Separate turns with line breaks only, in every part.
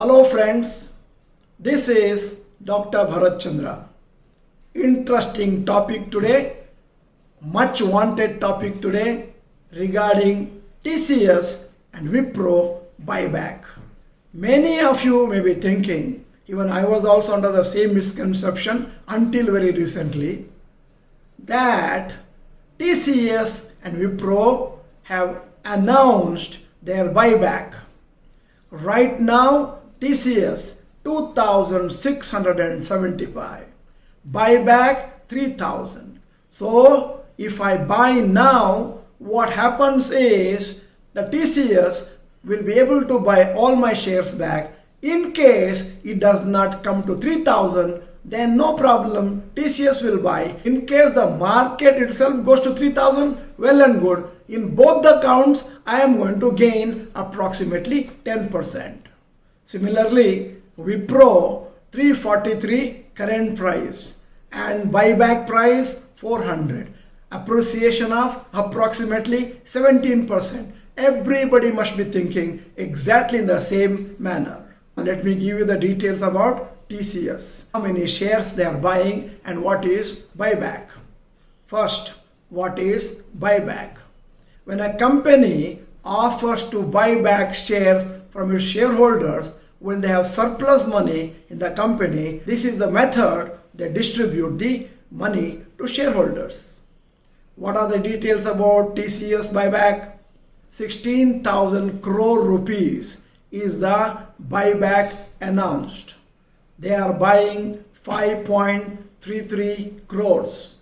Hello friends, this is Dr. Bharath Chandra. Interesting topic today, much wanted topic today regarding TCS and Wipro buyback. Many of you may be thinking, even I was also under the same misconception until very recently, that TCS and Wipro have announced their buyback. Right now, TCS 2,675, buyback 3,000. So if I buy now, what happens is the TCS will be able to buy all my shares back. In case it does not come to 3,000, then no problem, TCS will buy. In case the market itself goes to 3,000, well and good. In both the counts, I am going to gain approximately 10%. Similarly, Wipro 343 current price and buyback price 400. Appreciation of approximately 17%. Everybody must be thinking exactly in the same manner. Let me give you the details about TCS. How many shares they are buying and what is buyback. First, what is buyback? When a company offers to buy back shares from its shareholders when they have surplus money in the company, this is the method they distribute the money to shareholders. What are the details about TCS buyback? 16,000 crore rupees is the buyback announced. They are buying 5.33 crores,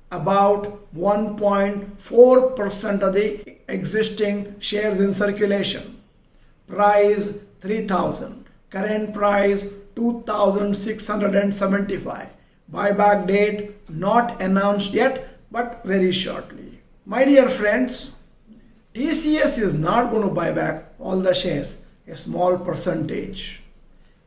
about 1.4% of the existing shares in circulation. Price 3,000. Current price 2,675. Buyback date not announced yet, but very shortly. My dear friends, TCS is not going to buy back all the shares, a small percentage.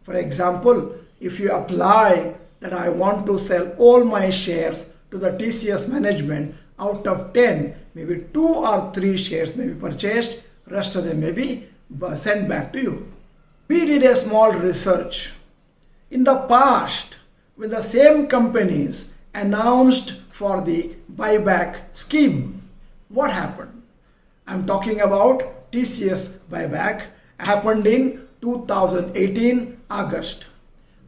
For example, if you apply that I want to sell all my shares to the TCS management, out of 10, maybe 2 or 3 shares may be purchased, rest of them may be sent back to you. We did a small research. In the past, when the same companies announced for the buyback scheme, what happened? I'm talking about TCS buyback. Happened in 2018 August.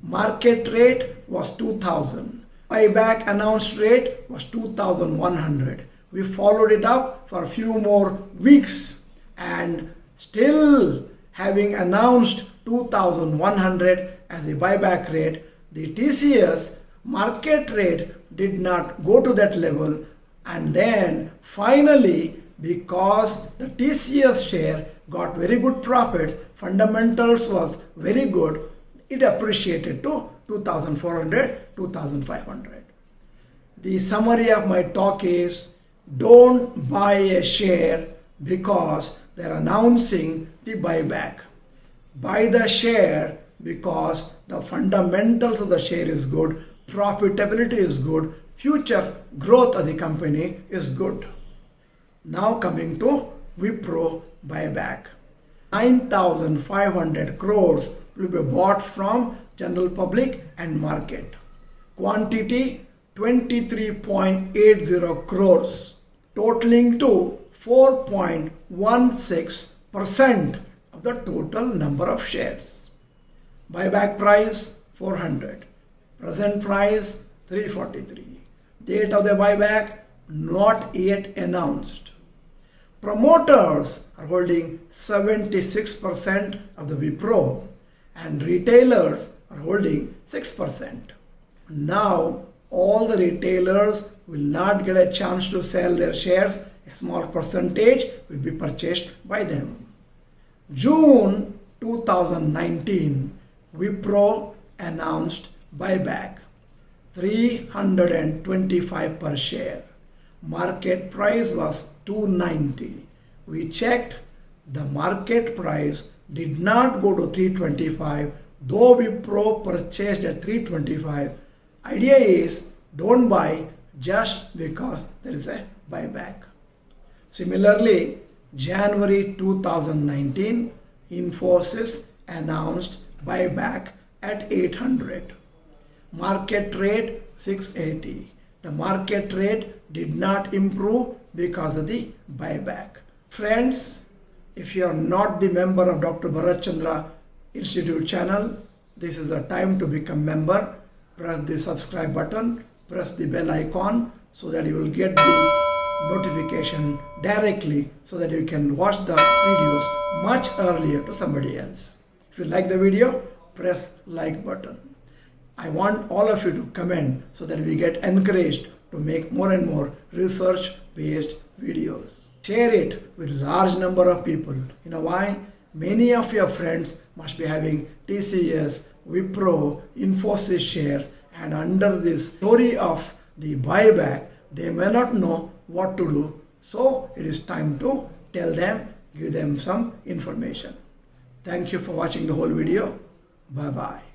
Market rate was 2,000. Buyback announced rate was 2,100. We followed it up for a few more weeks and still having announced 2,100 as the buyback rate, the TCS market rate did not go to that level, and then finally, because the TCS share got very good profits, fundamentals was very good, it appreciated to 2,400, 2,500. The summary of my talk is, don't buy a share because they're announcing the buyback. Buy the share because the fundamentals of the share is good, profitability is good, future growth of the company is good. Now coming to Wipro buyback. 9,500 crores will be bought from general public and market. Quantity 23.80 crores, totaling to 4.16% of the total number of shares. Buyback price 400. Present price 343. Date of the buyback not yet announced. Promoters are holding 76% of the Wipro and retailers are holding 6%. Now all the retailers will not get a chance to sell their shares. A small percentage will be purchased by them. June 2019, Wipro announced buyback 325 per share. Market price was 290. We checked, the market price did not go to 325, though Wipro purchased at 325. Idea is, don't buy just because there is a buyback. Similarly, January 2019, Infosys announced buyback at 800. Market rate 680. The market rate did not improve because of the buyback. Friends, if you are not the member of Dr. Bharath Chandra Institute channel, this is a time to become member. Press the subscribe button, press the bell icon so that you will get the notification directly so that you can watch the videos much earlier to somebody else. If you like the video, press like button. I want all of you to comment so that we get encouraged to make more and more research based videos. Share it with large number of people. You know why? Many of your friends must be having TCS, Wipro, Infosys shares, and under this story of the buyback, they may not know what to do. So it is time to tell them, give them some information. Thank you for watching the whole video. Bye bye.